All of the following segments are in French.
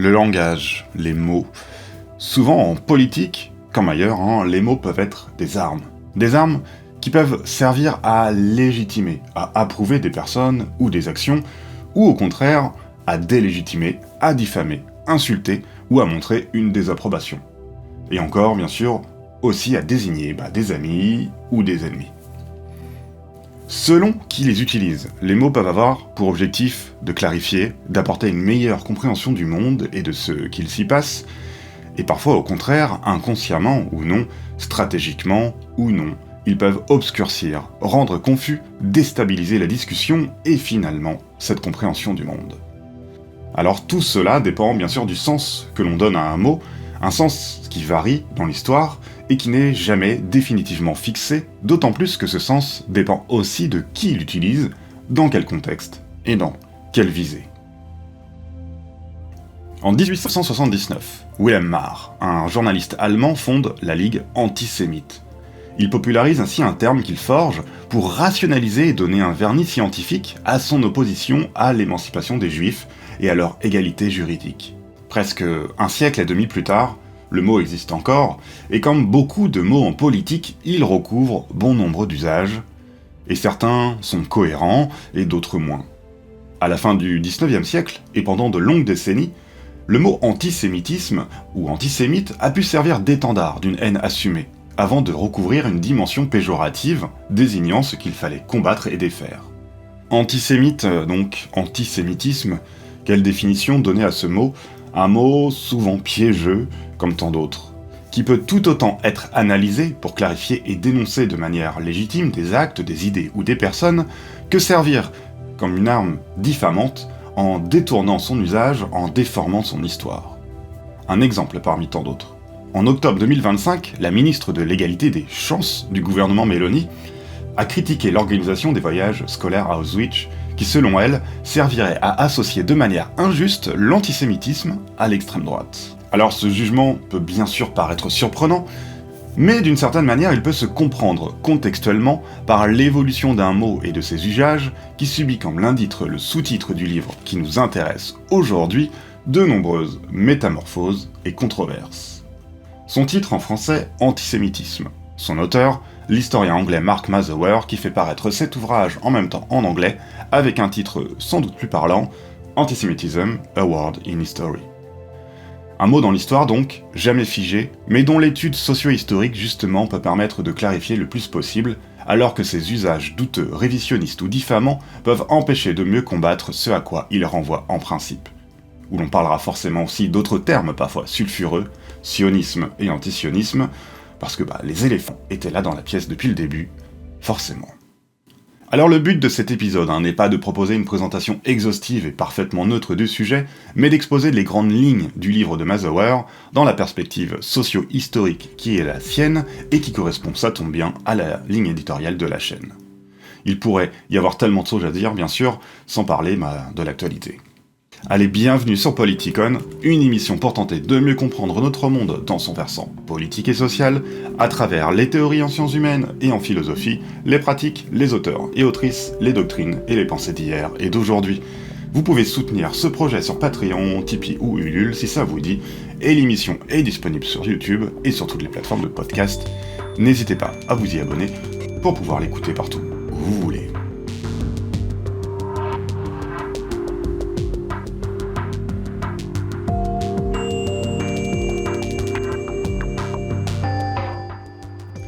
le langage, les mots. Souvent en politique, comme ailleurs, les mots peuvent être des armes. Des armes qui peuvent servir à légitimer, à approuver des personnes ou des actions, ou au contraire, à délégitimer, à diffamer, insulter ou à montrer une désapprobation. Et encore, bien sûr, aussi à désigner des amis ou des ennemis. Selon qui les utilise, les mots peuvent avoir pour objectif de clarifier, d'apporter une meilleure compréhension du monde et de ce qu'il s'y passe, et parfois au contraire, inconsciemment ou non, stratégiquement ou non, ils peuvent obscurcir, rendre confus, déstabiliser la discussion et finalement cette compréhension du monde. Alors tout cela dépend bien sûr du sens que l'on donne à un mot, un sens qui varie dans l'histoire et qui n'est jamais définitivement fixé, d'autant plus que ce sens dépend aussi de qui l'utilise, dans quel contexte et dans quelle visée. En 1879, Wilhelm Marr, un journaliste allemand, fonde la Ligue antisémite. Il popularise ainsi un terme qu'il forge pour rationaliser et donner un vernis scientifique à son opposition à l'émancipation des Juifs et à leur égalité juridique. Presque un siècle et demi plus tard, le mot existe encore, et comme beaucoup de mots en politique, il recouvre bon nombre d'usages, et certains sont cohérents et d'autres moins. À la fin du XIXe siècle, et pendant de longues décennies, le mot antisémitisme ou antisémite a pu servir d'étendard d'une haine assumée, avant de recouvrir une dimension péjorative, désignant ce qu'il fallait combattre et défaire. Antisémite, donc antisémitisme, quelle définition donner à ce mot? Un mot souvent piégeux, comme tant d'autres, qui peut tout autant être analysé pour clarifier et dénoncer de manière légitime des actes, des idées ou des personnes, que servir comme une arme diffamante en détournant son usage, en déformant son histoire. Un exemple parmi tant d'autres. En octobre 2025, la ministre de l'Égalité des Chances du gouvernement Meloni a critiqué l'organisation des voyages scolaires à Auschwitz, qui selon elle servirait à associer de manière injuste l'antisémitisme à l'extrême droite. Alors ce jugement peut bien sûr paraître surprenant, mais d'une certaine manière il peut se comprendre contextuellement par l'évolution d'un mot et de ses usages qui subit, comme l'indique le sous-titre du livre qui nous intéresse aujourd'hui, de nombreuses métamorphoses et controverses. Son titre en français, Antisémitisme. Son auteur, l'historien anglais Mark Mazower, qui fait paraître cet ouvrage en même temps en anglais, avec un titre sans doute plus parlant, Antisemitism, A Word in History. Un mot dans l'histoire donc, jamais figé, mais dont l'étude socio-historique justement peut permettre de clarifier le plus possible, alors que ses usages douteux, révisionnistes ou diffamants peuvent empêcher de mieux combattre ce à quoi il renvoie en principe. Où l'on parlera forcément aussi d'autres termes parfois sulfureux, sionisme et antisionisme, parce que les éléphants étaient là dans la pièce depuis le début, forcément. Alors le but de cet épisode n'est pas de proposer une présentation exhaustive et parfaitement neutre du sujet, mais d'exposer les grandes lignes du livre de Mazower dans la perspective socio-historique qui est la sienne et qui correspond, ça tombe bien, à la ligne éditoriale de la chaîne. Il pourrait y avoir tellement de choses à dire, bien sûr, sans parler de l'actualité. Allez, bienvenue sur Politicon, une émission pour tenter de mieux comprendre notre monde dans son versant politique et social, à travers les théories en sciences humaines et en philosophie, les pratiques, les auteurs et autrices, les doctrines et les pensées d'hier et d'aujourd'hui. Vous pouvez soutenir ce projet sur Patreon, Tipeee ou Ulule si ça vous dit, et l'émission est disponible sur YouTube et sur toutes les plateformes de podcast. N'hésitez pas à vous y abonner pour pouvoir l'écouter partout où vous voulez.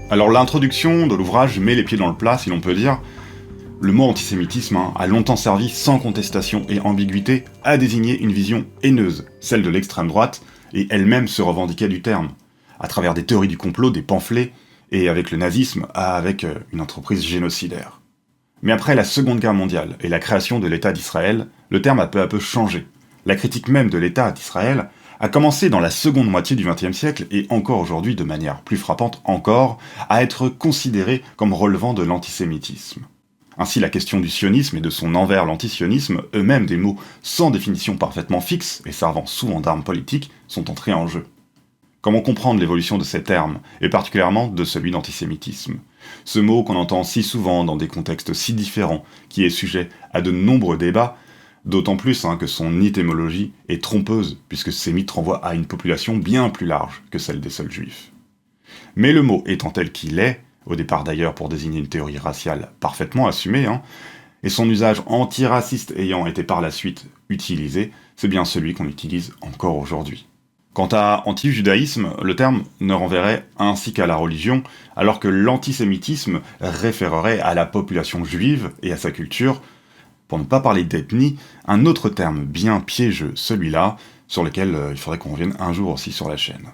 Alors l'introduction de l'ouvrage met les pieds dans le plat, si l'on peut dire. Le mot antisémitisme a longtemps servi, sans contestation et ambiguïté, à désigner une vision haineuse, celle de l'extrême droite, et elle-même se revendiquait du terme, à travers des théories du complot, des pamphlets, et avec le nazisme, avec une entreprise génocidaire. Mais après la Seconde Guerre mondiale et la création de l'État d'Israël, le terme a peu à peu changé. La critique même de l'État d'Israël a commencé dans la seconde moitié du XXe siècle et encore aujourd'hui, de manière plus frappante encore, à être considérée comme relevant de l'antisémitisme. Ainsi, la question du sionisme et de son envers l'antisionisme, eux-mêmes des mots sans définition parfaitement fixe et servant souvent d'armes politiques, sont entrés en jeu. Comment comprendre l'évolution de ces termes, et particulièrement de celui d'antisémitisme? Ce mot qu'on entend si souvent dans des contextes si différents, qui est sujet à de nombreux débats, D'autant plus que son étymologie est trompeuse, puisque sémite renvoie à une population bien plus large que celle des seuls juifs. Mais le mot étant tel qu'il est, au départ d'ailleurs pour désigner une théorie raciale parfaitement assumée, et son usage antiraciste ayant été par la suite utilisé, c'est bien celui qu'on utilise encore aujourd'hui. Quant à anti-judaïsme, le terme ne renverrait ainsi qu'à la religion, alors que l'antisémitisme référerait à la population juive et à sa culture. Pour ne pas parler d'ethnie, un autre terme bien piégeux, celui-là, sur lequel il faudrait qu'on revienne un jour aussi sur la chaîne.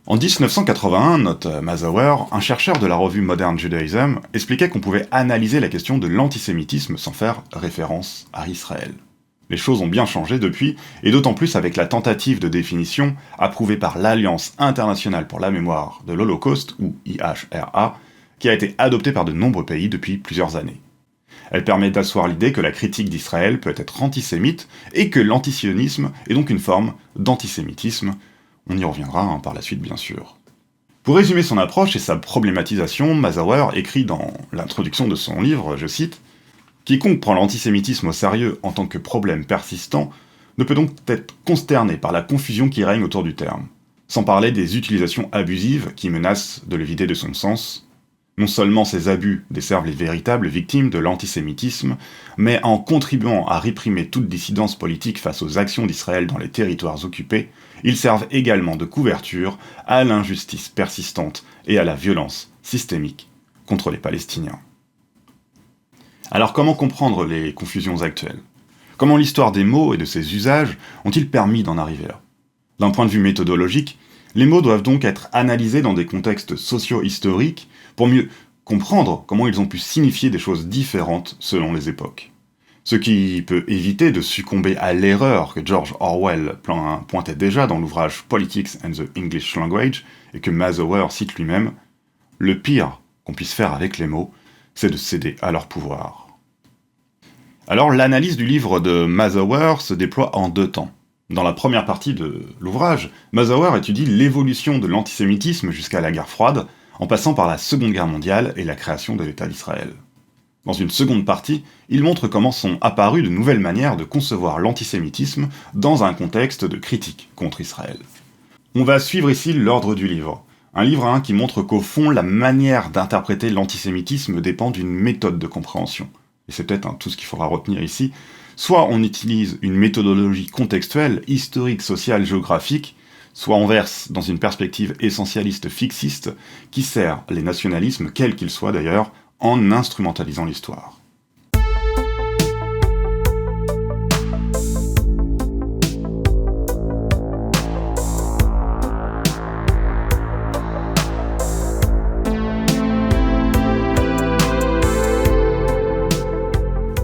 En 1981, note Mazauer, un chercheur de la revue Modern Judaism expliquait qu'on pouvait analyser la question de l'antisémitisme sans faire référence à Israël. Les choses ont bien changé depuis, et d'autant plus avec la tentative de définition approuvée par l'Alliance internationale pour la mémoire de l'Holocauste, ou IHRA, qui a été adoptée par de nombreux pays depuis plusieurs années. Elle permet d'asseoir l'idée que la critique d'Israël peut être antisémite, et que l'antisionisme est donc une forme d'antisémitisme. On y reviendra par la suite bien sûr. Pour résumer son approche et sa problématisation, Mazauer écrit dans l'introduction de son livre, je cite, « Quiconque prend l'antisémitisme au sérieux en tant que problème persistant ne peut donc être consterné par la confusion qui règne autour du terme, sans parler des utilisations abusives qui menacent de le vider de son sens. Non seulement ces abus desservent les véritables victimes de l'antisémitisme, mais en contribuant à réprimer toute dissidence politique face aux actions d'Israël dans les territoires occupés, ils servent également de couverture à l'injustice persistante et à la violence systémique contre les Palestiniens. » Alors comment comprendre les confusions actuelles ? Comment l'histoire des mots et de ses usages ont-ils permis d'en arriver là ? D'un point de vue méthodologique, les mots doivent donc être analysés dans des contextes socio-historiques pour mieux comprendre comment ils ont pu signifier des choses différentes selon les époques. Ce qui peut éviter de succomber à l'erreur que George Orwell pointait déjà dans l'ouvrage Politics and the English Language et que Mazauer cite lui-même, « Le pire qu'on puisse faire avec les mots, c'est de céder à leur pouvoir. » Alors l'analyse du livre de Mazauer se déploie en deux temps. Dans la première partie de l'ouvrage, Mazauer étudie l'évolution de l'antisémitisme jusqu'à la guerre froide, en passant par la Seconde Guerre mondiale et la création de l'État d'Israël. Dans une seconde partie, il montre comment sont apparues de nouvelles manières de concevoir l'antisémitisme dans un contexte de critique contre Israël. On va suivre ici l'ordre du livre. Un livre qui montre qu'au fond, la manière d'interpréter l'antisémitisme dépend d'une méthode de compréhension. Et c'est peut-être tout ce qu'il faudra retenir ici. Soit on utilise une méthodologie contextuelle, historique, sociale, géographique, soit on verse dans une perspective essentialiste fixiste qui sert les nationalismes, quels qu'ils soient d'ailleurs, en instrumentalisant l'histoire.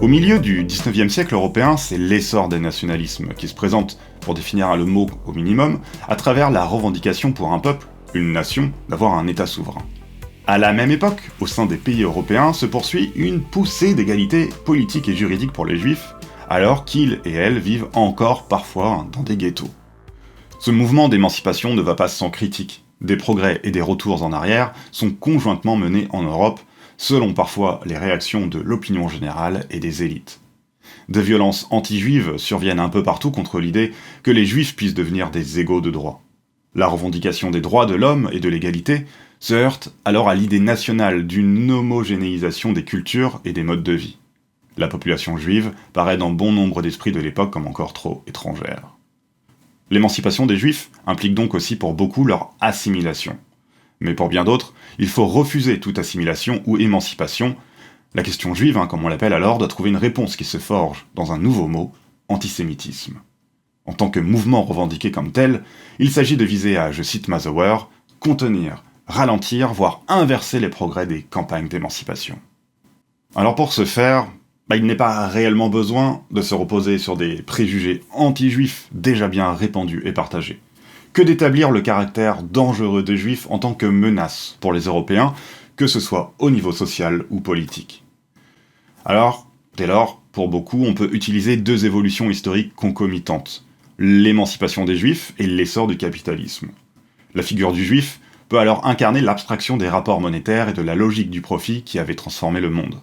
Au milieu du XIXe siècle européen, c'est l'essor des nationalismes qui se présente, pour définir le mot au minimum, à travers la revendication pour un peuple, une nation, d'avoir un État souverain. À la même époque, au sein des pays européens, se poursuit une poussée d'égalité politique et juridique pour les juifs, alors qu'ils et elles vivent encore parfois dans des ghettos. Ce mouvement d'émancipation ne va pas sans critique. Des progrès et des retours en arrière sont conjointement menés en Europe, selon parfois les réactions de l'opinion générale et des élites. Des violences anti-juives surviennent un peu partout contre l'idée que les juifs puissent devenir des égaux de droit. La revendication des droits de l'homme et de l'égalité se heurte alors à l'idée nationale d'une homogénéisation des cultures et des modes de vie. La population juive paraît dans bon nombre d'esprits de l'époque comme encore trop étrangère. L'émancipation des juifs implique donc aussi pour beaucoup leur assimilation. Mais pour bien d'autres, il faut refuser toute assimilation ou émancipation. La question juive, comme on l'appelle alors, doit trouver une réponse qui se forge dans un nouveau mot, antisémitisme. En tant que mouvement revendiqué comme tel, il s'agit de viser à, je cite Mazauer, contenir, ralentir, voire inverser les progrès des campagnes d'émancipation. Alors pour ce faire, il n'est pas réellement besoin de se reposer sur des préjugés anti-juifs déjà bien répandus et partagés, que d'établir le caractère dangereux des juifs en tant que menace pour les Européens, que ce soit au niveau social ou politique. Alors, dès lors, pour beaucoup, on peut utiliser deux évolutions historiques concomitantes, l'émancipation des juifs et l'essor du capitalisme. La figure du juif peut alors incarner l'abstraction des rapports monétaires et de la logique du profit qui avait transformé le monde.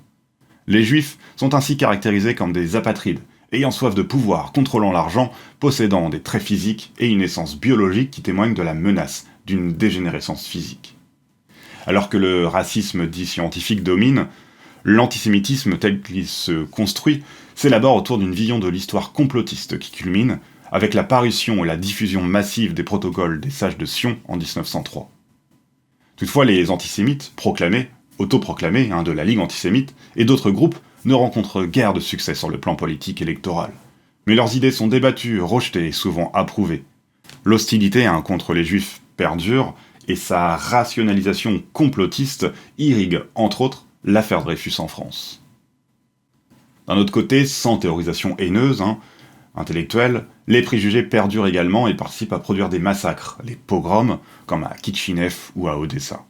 Les juifs sont ainsi caractérisés comme des apatrides, ayant soif de pouvoir, contrôlant l'argent, possédant des traits physiques et une essence biologique qui témoignent de la menace d'une dégénérescence physique. Alors que le racisme dit scientifique domine, l'antisémitisme tel qu'il se construit s'élabore autour d'une vision de l'histoire complotiste qui culmine avec la parution et la diffusion massive des protocoles des sages de Sion en 1903. Toutefois, les antisémites, autoproclamés de la Ligue antisémite, et d'autres groupes ne rencontrent guère de succès sur le plan politique électoral. Mais leurs idées sont débattues, rejetées et souvent approuvées. L'hostilité contre les juifs perdure, et sa rationalisation complotiste irrigue, entre autres, l'affaire Dreyfus en France. D'un autre côté, sans théorisation haineuse, intellectuelle, les préjugés perdurent également et participent à produire des massacres, les pogroms, comme à Kitchinev ou à Odessa.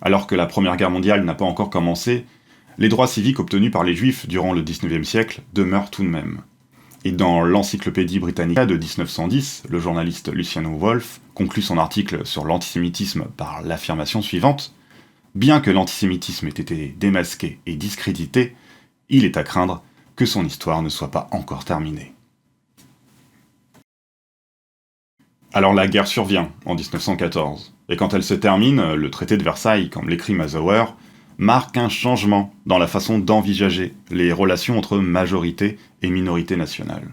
Alors que la Première Guerre mondiale n'a pas encore commencé, les droits civiques obtenus par les Juifs durant le XIXe siècle demeurent tout de même. Et dans l'Encyclopédie Britannica de 1910, le journaliste Lucian Wolff conclut son article sur l'antisémitisme par l'affirmation suivante : « Bien que l'antisémitisme ait été démasqué et discrédité, il est à craindre que son histoire ne soit pas encore terminée. » Alors la guerre survient en 1914, et quand elle se termine, le traité de Versailles, comme l'écrit Mazauer, marque un changement dans la façon d'envisager les relations entre majorité et minorité nationale.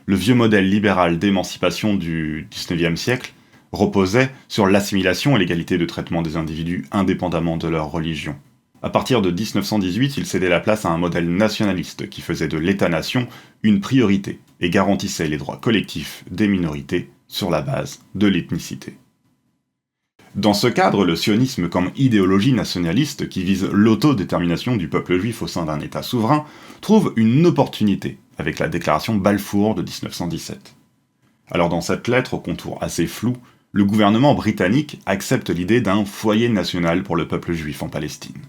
Le vieux modèle libéral d'émancipation du XIXe siècle reposait sur l'assimilation et l'égalité de traitement des individus indépendamment de leur religion. À partir de 1918, il cédait la place à un modèle nationaliste qui faisait de l'État-nation une priorité et garantissait les droits collectifs des minorités sur la base de l'ethnicité. Dans ce cadre, le sionisme comme idéologie nationaliste qui vise l'autodétermination du peuple juif au sein d'un État souverain trouve une opportunité avec la déclaration Balfour de 1917. Alors dans cette lettre au contour assez flou, le gouvernement britannique accepte l'idée d'un foyer national pour le peuple juif en Palestine.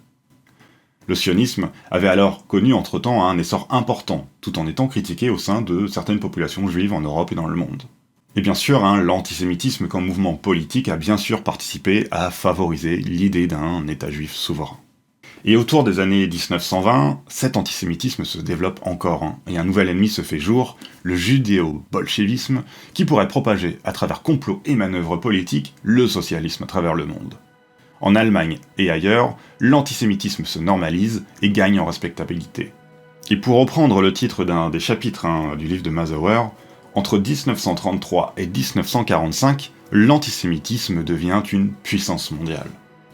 Le sionisme avait alors connu entre-temps un essor important, tout en étant critiqué au sein de certaines populations juives en Europe et dans le monde. Et bien sûr, l'antisémitisme comme mouvement politique a bien sûr participé à favoriser l'idée d'un État juif souverain. Et autour des années 1920, cet antisémitisme se développe encore, et un nouvel ennemi se fait jour, le judéo-bolchevisme, qui pourrait propager à travers complots et manœuvres politiques le socialisme à travers le monde. En Allemagne et ailleurs, l'antisémitisme se normalise et gagne en respectabilité. Et pour reprendre le titre d'un des chapitres du livre de Mazauer, entre 1933 et 1945, l'antisémitisme devient une puissance mondiale.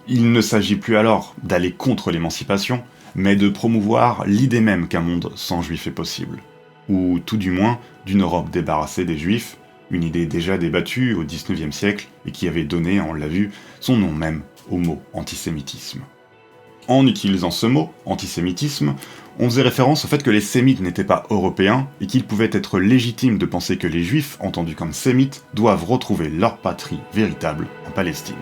Il ne s'agit plus alors d'aller contre l'émancipation, mais de promouvoir l'idée même qu'un monde sans juifs est possible. Ou tout du moins, d'une Europe débarrassée des juifs, une idée déjà débattue au XIXe siècle et qui avait donné, on l'a vu, son nom même au mot antisémitisme. En utilisant ce mot, antisémitisme, on faisait référence au fait que les sémites n'étaient pas européens et qu'il pouvait être légitime de penser que les juifs, entendus comme sémites, doivent retrouver leur patrie véritable en Palestine.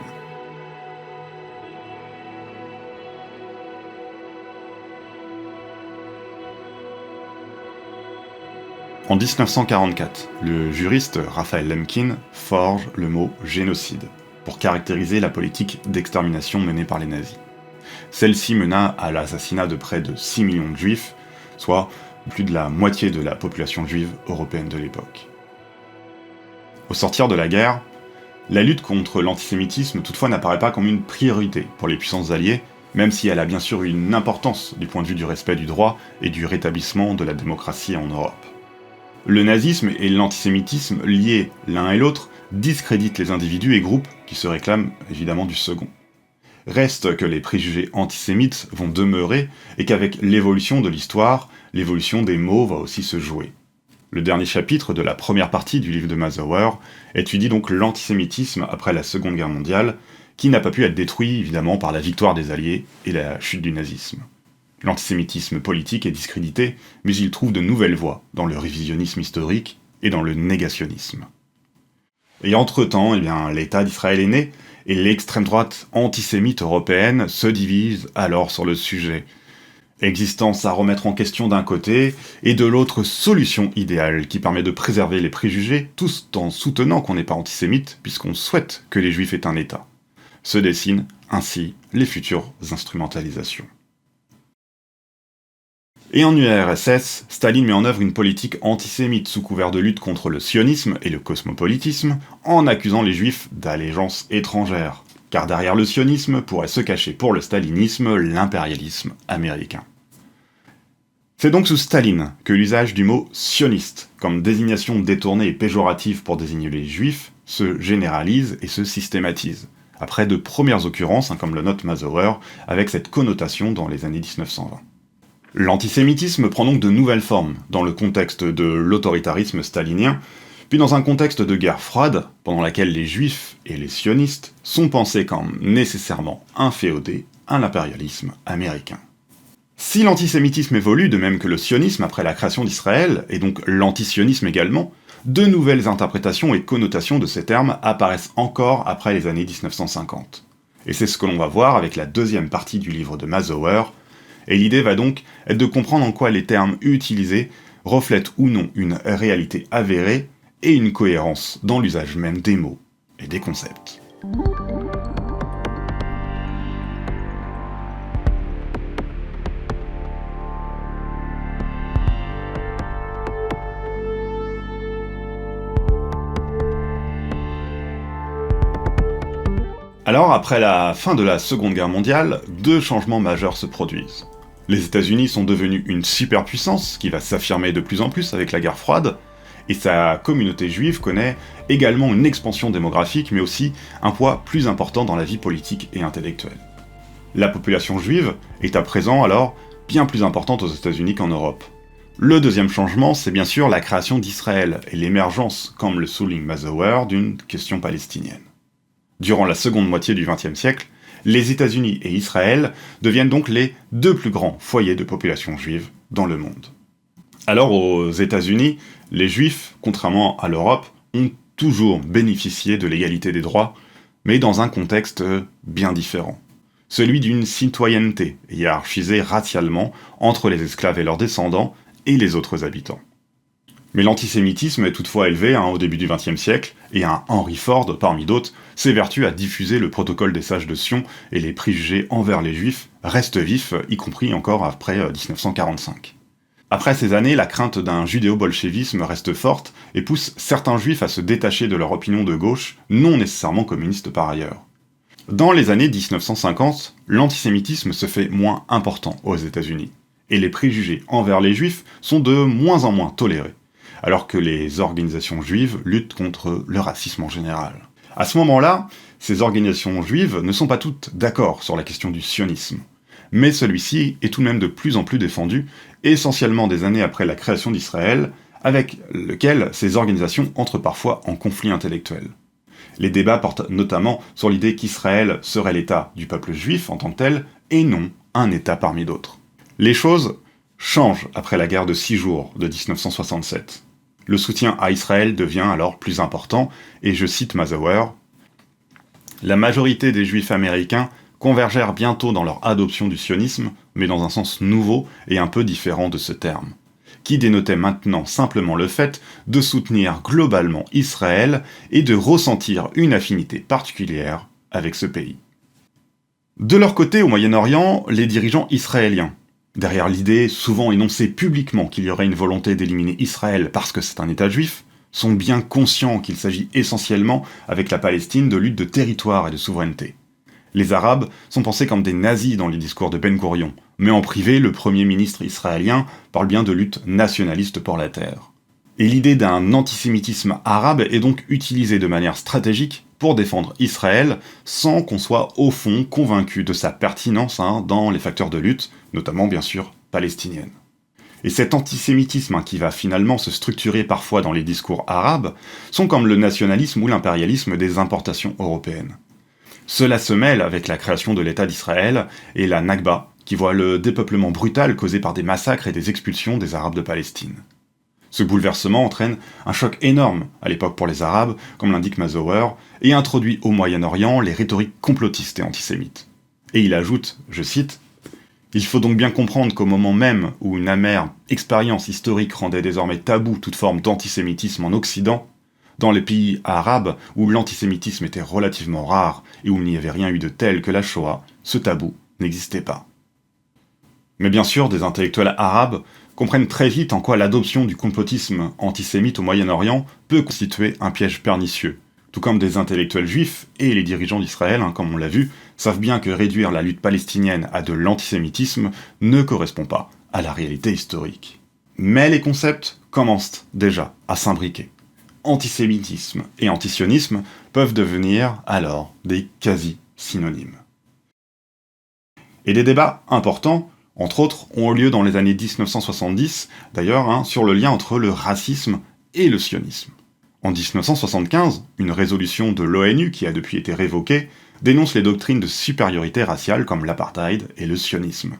En 1944, le juriste Raphaël Lemkin forge le mot génocide pour caractériser la politique d'extermination menée par les nazis. Celle-ci mena à l'assassinat de près de 6 millions de juifs, soit plus de la moitié de la population juive européenne de l'époque. Au sortir de la guerre, la lutte contre l'antisémitisme toutefois n'apparaît pas comme une priorité pour les puissances alliées, même si elle a bien sûr une importance du point de vue du respect du droit et du rétablissement de la démocratie en Europe. Le nazisme et l'antisémitisme, liés l'un et l'autre, discréditent les individus et groupes qui se réclament évidemment du second. Reste que les préjugés antisémites vont demeurer et qu'avec l'évolution de l'histoire, l'évolution des mots va aussi se jouer. Le dernier chapitre de la première partie du livre de Mazauer étudie donc l'antisémitisme après la Seconde Guerre mondiale, qui n'a pas pu être détruit évidemment par la victoire des Alliés et la chute du nazisme. L'antisémitisme politique est discrédité, mais il trouve de nouvelles voies dans le révisionnisme historique et dans le négationnisme. Et entre-temps, l'État d'Israël est né, et l'extrême droite antisémite européenne se divise alors sur le sujet. Existence à remettre en question d'un côté, et de l'autre solution idéale qui permet de préserver les préjugés, tout en soutenant qu'on n'est pas antisémite, puisqu'on souhaite que les juifs aient un État. Se dessinent ainsi les futures instrumentalisations. Et en URSS, Staline met en œuvre une politique antisémite sous couvert de lutte contre le sionisme et le cosmopolitisme, en accusant les juifs d'allégeance étrangère, car derrière le sionisme pourrait se cacher pour le stalinisme l'impérialisme américain. C'est donc sous Staline que l'usage du mot sioniste, comme désignation détournée et péjorative pour désigner les juifs, se généralise et se systématise, après de premières occurrences, comme le note Mazauer, avec cette connotation dans les années 1920. L'antisémitisme prend donc de nouvelles formes, dans le contexte de l'autoritarisme stalinien, puis dans un contexte de guerre froide, pendant laquelle les juifs et les sionistes sont pensés comme nécessairement inféodés à l'impérialisme américain. Si l'antisémitisme évolue de même que le sionisme après la création d'Israël, et donc l'antisionisme également, de nouvelles interprétations et connotations de ces termes apparaissent encore après les années 1950. Et c'est ce que l'on va voir avec la deuxième partie du livre de Mazauer, et l'idée va donc être de comprendre en quoi les termes utilisés reflètent ou non une réalité avérée et une cohérence dans l'usage même des mots et des concepts. Alors, après la fin de la Seconde Guerre mondiale, deux changements majeurs se produisent. Les États-Unis sont devenus une superpuissance qui va s'affirmer de plus en plus avec la guerre froide, et sa communauté juive connaît également une expansion démographique, mais aussi un poids plus important dans la vie politique et intellectuelle. La population juive est à présent alors bien plus importante aux États-Unis qu'en Europe. Le deuxième changement, c'est bien sûr la création d'Israël et l'émergence, comme le souligne Mazauer, d'une question palestinienne. Durant la seconde moitié du XXe siècle, les États-Unis et Israël deviennent donc les deux plus grands foyers de population juive dans le monde. Alors aux États-Unis, les Juifs, contrairement à l'Europe, ont toujours bénéficié de l'égalité des droits, mais dans un contexte bien différent. Celui d'une citoyenneté hiérarchisée racialement entre les esclaves et leurs descendants et les autres habitants. Mais l'antisémitisme est toutefois élevé au début du XXe siècle, et un Henry Ford, parmi d'autres, s'évertue à diffuser le protocole des sages de Sion, et les préjugés envers les juifs restent vifs, y compris encore après 1945. Après ces années, la crainte d'un judéo-bolchevisme reste forte, et pousse certains juifs à se détacher de leur opinion de gauche, non nécessairement communiste par ailleurs. Dans les années 1950, l'antisémitisme se fait moins important aux États-Unis, et les préjugés envers les juifs sont de moins en moins tolérés, alors que les organisations juives luttent contre le racisme en général. À ce moment-là, ces organisations juives ne sont pas toutes d'accord sur la question du sionisme, mais celui-ci est tout de même de plus en plus défendu, essentiellement des années après la création d'Israël, avec lequel ces organisations entrent parfois en conflit intellectuel. Les débats portent notamment sur l'idée qu'Israël serait l'État du peuple juif en tant que tel, et non un État parmi d'autres. Les choses changent après la guerre de 6 jours de 1967. Le soutien à Israël devient alors plus important, et je cite Mazauer, « La majorité des juifs américains convergèrent bientôt dans leur adoption du sionisme, mais dans un sens nouveau et un peu différent de ce terme, qui dénotait maintenant simplement le fait de soutenir globalement Israël et de ressentir une affinité particulière avec ce pays. » De leur côté, au Moyen-Orient, les dirigeants israéliens, derrière l'idée souvent énoncée publiquement qu'il y aurait une volonté d'éliminer Israël parce que c'est un État juif, sont bien conscients qu'il s'agit essentiellement, avec la Palestine, de lutte de territoire et de souveraineté. Les Arabes sont pensés comme des nazis dans les discours de Ben Gourion, mais en privé, le premier ministre israélien parle bien de lutte nationaliste pour la terre. Et l'idée d'un antisémitisme arabe est donc utilisée de manière stratégique pour défendre Israël, sans qu'on soit au fond convaincu de sa pertinence dans les facteurs de lutte, notamment bien sûr palestinienne. Et cet antisémitisme qui va finalement se structurer parfois dans les discours arabes, sont comme le nationalisme ou l'impérialisme des importations européennes. Cela se mêle avec la création de l'État d'Israël et la Nakba, qui voit le dépeuplement brutal causé par des massacres et des expulsions des Arabes de Palestine. Ce bouleversement entraîne un choc énorme à l'époque pour les Arabes, comme l'indique Mazauer, et introduit au Moyen-Orient les rhétoriques complotistes et antisémites. Et il ajoute, je cite, « Il faut donc bien comprendre qu'au moment même où une amère expérience historique rendait désormais tabou toute forme d'antisémitisme en Occident, dans les pays arabes où l'antisémitisme était relativement rare et où il n'y avait rien eu de tel que la Shoah, ce tabou n'existait pas. » Mais bien sûr, des intellectuels arabes comprennent très vite en quoi l'adoption du complotisme antisémite au Moyen-Orient peut constituer un piège pernicieux. Tout comme des intellectuels juifs et les dirigeants d'Israël, comme on l'a vu, savent bien que réduire la lutte palestinienne à de l'antisémitisme ne correspond pas à la réalité historique. Mais les concepts commencent déjà à s'imbriquer. Antisémitisme et antisionisme peuvent devenir alors des quasi-synonymes. Et des débats importants, entre autres, ont eu lieu dans les années 1970, d'ailleurs, sur le lien entre le racisme et le sionisme. En 1975, une résolution de l'ONU, qui a depuis été révoquée, dénonce les doctrines de supériorité raciale comme l'apartheid et le sionisme.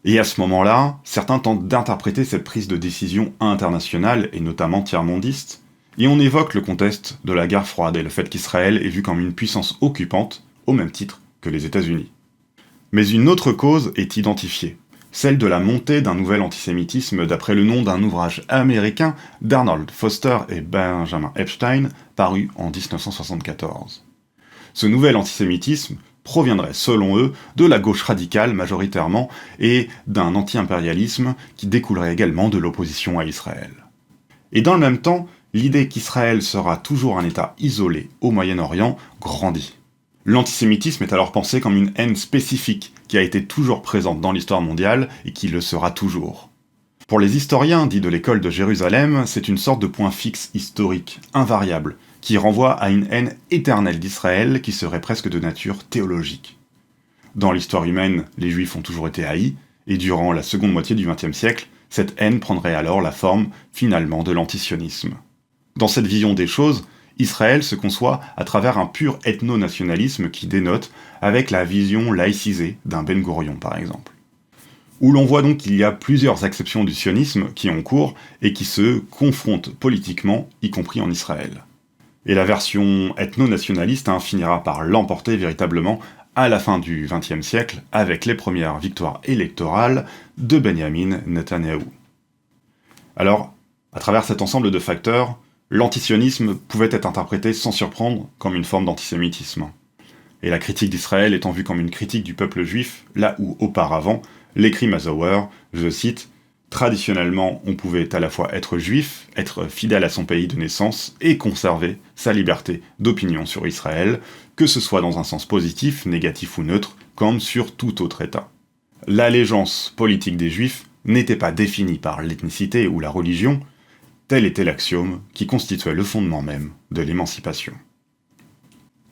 Et à ce moment-là, certains tentent d'interpréter cette prise de décision internationale, et notamment tiers-mondiste, et on évoque le contexte de la guerre froide et le fait qu'Israël est vu comme une puissance occupante, au même titre que les États-Unis. Mais une autre cause est identifiée, celle de la montée d'un nouvel antisémitisme d'après le nom d'un ouvrage américain d'Arnold Foster et Benjamin Epstein, paru en 1974. Ce nouvel antisémitisme proviendrait, selon eux, de la gauche radicale majoritairement et d'un anti-impérialisme qui découlerait également de l'opposition à Israël. Et dans le même temps, l'idée qu'Israël sera toujours un État isolé au Moyen-Orient grandit. L'antisémitisme est alors pensé comme une haine spécifique qui a été toujours présente dans l'histoire mondiale et qui le sera toujours. Pour les historiens dits de l'école de Jérusalem, c'est une sorte de point fixe historique, invariable, qui renvoie à une haine éternelle d'Israël qui serait presque de nature théologique. Dans l'histoire humaine, les Juifs ont toujours été haïs, et durant la seconde moitié du XXe siècle, cette haine prendrait alors la forme, finalement, de l'antisionisme. Dans cette vision des choses, Israël se conçoit à travers un pur ethno-nationalisme qui dénote avec la vision laïcisée d'un Ben Gourion par exemple. Où l'on voit donc qu'il y a plusieurs acceptions du sionisme qui ont cours et qui se confrontent politiquement, y compris en Israël. Et la version ethno-nationaliste finira par l'emporter véritablement à la fin du XXe siècle avec les premières victoires électorales de Benjamin Netanyahou. Alors, à travers cet ensemble de facteurs, l'antisionisme pouvait être interprété sans surprendre comme une forme d'antisémitisme. Et la critique d'Israël étant vue comme une critique du peuple juif, là où auparavant, l'écrit Mazauer, je cite, « Traditionnellement, on pouvait à la fois être juif, être fidèle à son pays de naissance et conserver sa liberté d'opinion sur Israël, que ce soit dans un sens positif, négatif ou neutre, comme sur tout autre État. L'allégeance politique des juifs n'était pas définie par l'ethnicité ou la religion, tel était l'axiome qui constituait le fondement même de l'émancipation. »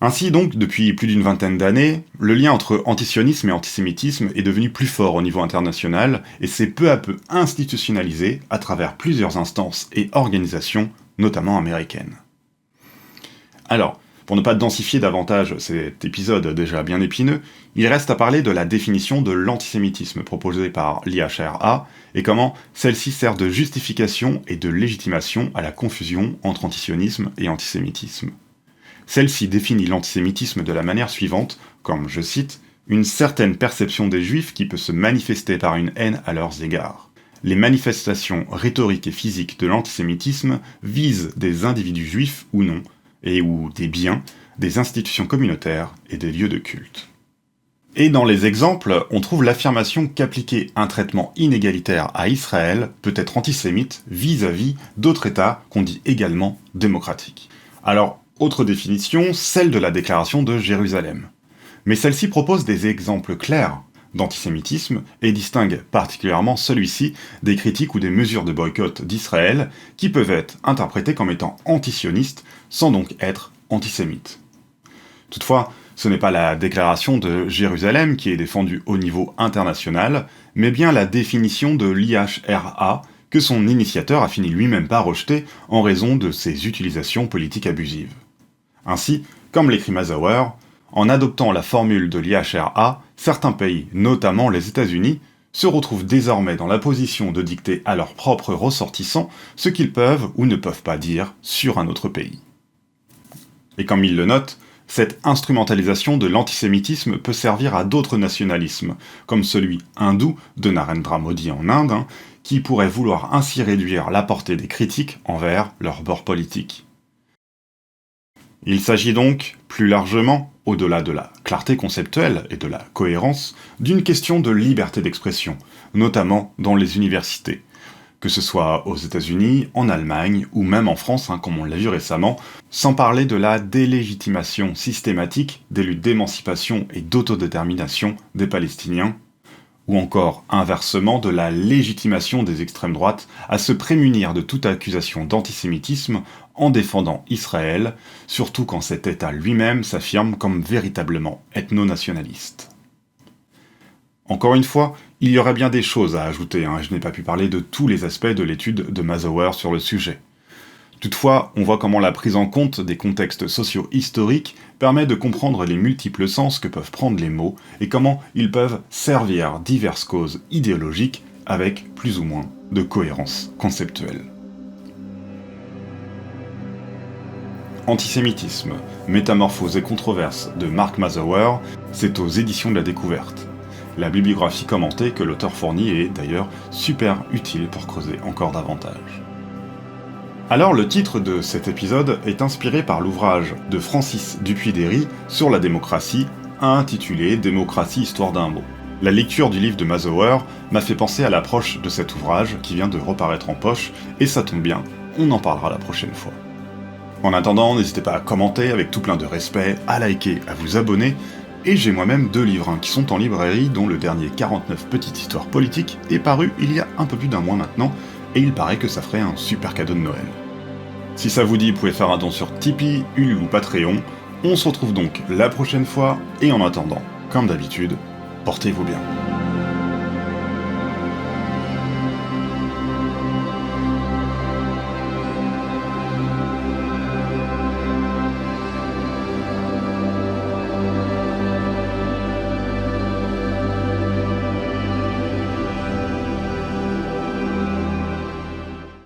Ainsi donc, depuis plus d'une vingtaine d'années, le lien entre antisionisme et antisémitisme est devenu plus fort au niveau international et s'est peu à peu institutionnalisé à travers plusieurs instances et organisations, notamment américaines. Alors, pour ne pas densifier davantage cet épisode déjà bien épineux, il reste à parler de la définition de l'antisémitisme proposée par l'IHRA et comment celle-ci sert de justification et de légitimation à la confusion entre antisionisme et antisémitisme. Celle-ci définit l'antisémitisme de la manière suivante, comme, je cite, « une certaine perception des Juifs qui peut se manifester par une haine à leurs égards. Les manifestations rhétoriques et physiques de l'antisémitisme visent des individus juifs ou non, et ou des biens, des institutions communautaires et des lieux de culte. » Et dans les exemples, on trouve l'affirmation qu'appliquer un traitement inégalitaire à Israël peut être antisémite vis-à-vis d'autres États qu'on dit également démocratiques. Alors, autre définition, celle de la déclaration de Jérusalem. Mais celle-ci propose des exemples clairs d'antisémitisme et distingue particulièrement celui-ci des critiques ou des mesures de boycott d'Israël qui peuvent être interprétées comme étant antisionistes sans donc être antisémites. Toutefois, ce n'est pas la déclaration de Jérusalem qui est défendue au niveau international, mais bien la définition de l'IHRA que son initiateur a fini lui-même par rejeter en raison de ses utilisations politiques abusives. Ainsi, comme l'écrit Mazauer, en adoptant la formule de l'IHRA, certains pays, notamment les États-Unis, se retrouvent désormais dans la position de dicter à leurs propres ressortissants ce qu'ils peuvent ou ne peuvent pas dire sur un autre pays. Et comme il le note, cette instrumentalisation de l'antisémitisme peut servir à d'autres nationalismes, comme celui hindou de Narendra Modi en Inde, qui pourrait vouloir ainsi réduire la portée des critiques envers leur bord politique. Il s'agit donc, plus largement, au-delà de la clarté conceptuelle et de la cohérence, d'une question de liberté d'expression, notamment dans les universités. Que ce soit aux États-Unis, en Allemagne ou même en France, comme on l'a vu récemment, sans parler de la délégitimation systématique des luttes d'émancipation et d'autodétermination des Palestiniens, ou encore inversement de la légitimation des extrêmes droites à se prémunir de toute accusation d'antisémitisme en défendant Israël, surtout quand cet État lui-même s'affirme comme véritablement ethno-nationaliste. Encore une fois, il y aurait bien des choses à ajouter, je n'ai pas pu parler de tous les aspects de l'étude de Mazauer sur le sujet. Toutefois, on voit comment la prise en compte des contextes socio-historiques permet de comprendre les multiples sens que peuvent prendre les mots et comment ils peuvent servir diverses causes idéologiques avec plus ou moins de cohérence conceptuelle. Antisémitisme, métamorphose et controverse de Mark Mazauer, c'est aux éditions de la Découverte. La bibliographie commentée que l'auteur fournit est d'ailleurs super utile pour creuser encore davantage. Alors le titre de cet épisode est inspiré par l'ouvrage de Francis Dupuy-Derry sur la démocratie, intitulé Démocratie, histoire d'un mot. La lecture du livre de Mazauer m'a fait penser à l'approche de cet ouvrage qui vient de reparaître en poche, et ça tombe bien, on en parlera la prochaine fois. En attendant, n'hésitez pas à commenter avec tout plein de respect, à liker, à vous abonner, et j'ai moi-même 2 livres qui sont en librairie, dont le dernier 49 petites histoires politiques est paru il y a un peu plus d'un mois maintenant, et il paraît que ça ferait un super cadeau de Noël. Si ça vous dit, vous pouvez faire un don sur Tipeee, Ulule ou Patreon. On se retrouve donc la prochaine fois, et en attendant, comme d'habitude, portez-vous bien.